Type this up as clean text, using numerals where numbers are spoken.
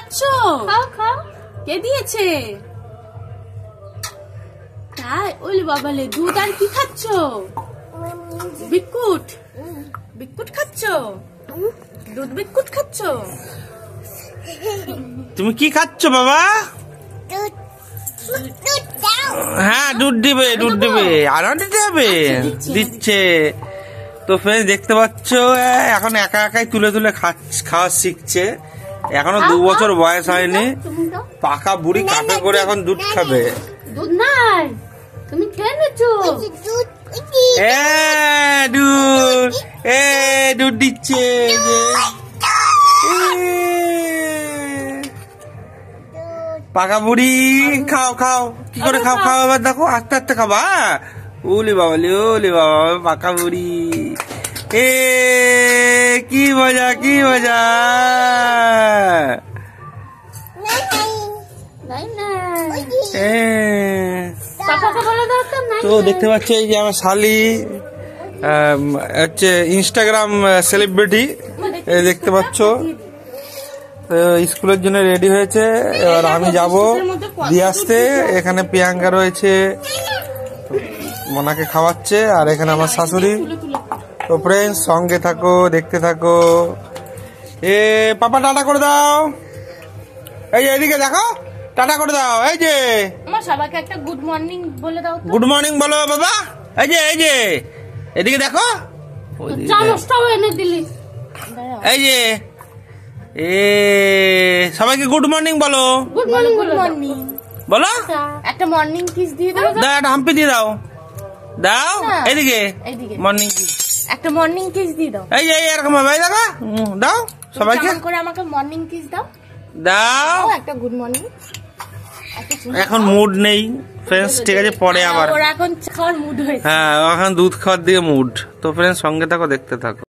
খাচ্ছো? খাও খাও। কে দিয়েছে? তাই? ওলে বাবালে, দুধ আর কি খাচ্ছো? বিস্কুট। বিস্কুট খাচ্ছো? দুধ বিস্কুট খাচ্ছো? তুমি কি খাচ্ছ বাবা? হ্যাঁ দুধ দিবে, দুধ দিবে। আরো দিতে হবে? দিচ্ছে। তো ফ্রেন্ডস দেখতে পাচ্ছ, এখন একা একাই তুলে তুলে খাওয়া শিখছে। এখনো 2 বছর বয়স হয়নি, পাকা বুড়ি কাপে করে এখন দুধ খাবে। দুধ নাই, তুমি খেয়ে নিচ্ছো? দুধ, দুধ দিচ্ছে। পাকা বুড়ি, খাও খাও, কি করে খাও খাও, এবার দেখো আস্তে আস্তে খাবা। ওলে বাবা, ওলে বাবা, পাকা বুড়ি। কি মজা, কি মজা। তো দেখতে পাচ্ছি এই যে আমার শালি হচ্ছে ইনস্টাগ্রাম সেলিব্রিটি, দেখতে পাচ্ছ। স্কুলের জন্য রেডি হয়েছে, এবার আমি যাব দিয়ে আসতে। এখানে প্রিয়াঙ্কা রয়েছে, মোনাকে খাওয়াচ্ছে, আর এখানে আমার শাশুড়ি। তো ফ্রেন্ডস সঙ্গে থাকো, দেখতে থাকো। পাপা টাটা করে দাও, এই যে এদিকে দেখো, টাটা করে দাও। এই যে আমার সবাইকে একটা গুড মর্নিং বলে দাও। গুড মর্নিং বলো বাবা। এই যে এদিকে দেখো, এনে দিলি। এই যে সবাইকে গুড মর্নিং বলো। গুড মর্নিং, গুড মর্নিং বলো। একটা মর্নিং কিস দিয়ে দাও। দাও একটা হাম্পি দিয়ে দাও, দাও। এদিকে মর্নিং কিস, একটা মর্নিং কিস দিয়ে দাও। এই যে এরকম ভাবে দেখো, দাও সবাইকে করে আমাকে মর্নিং কিস দাও। দাও একটা গুড মর্নিং। এখন মুড নেই ফ্রেন্ডস, ঠিক আছে পরে আবার। এখন খাওয়ার মুড হয়েছে। হ্যাঁ এখন দুধ খাওয়ার দিকে মুড। তো ফ্রেন্ডস সঙ্গে থাকো, দেখতে থাকো।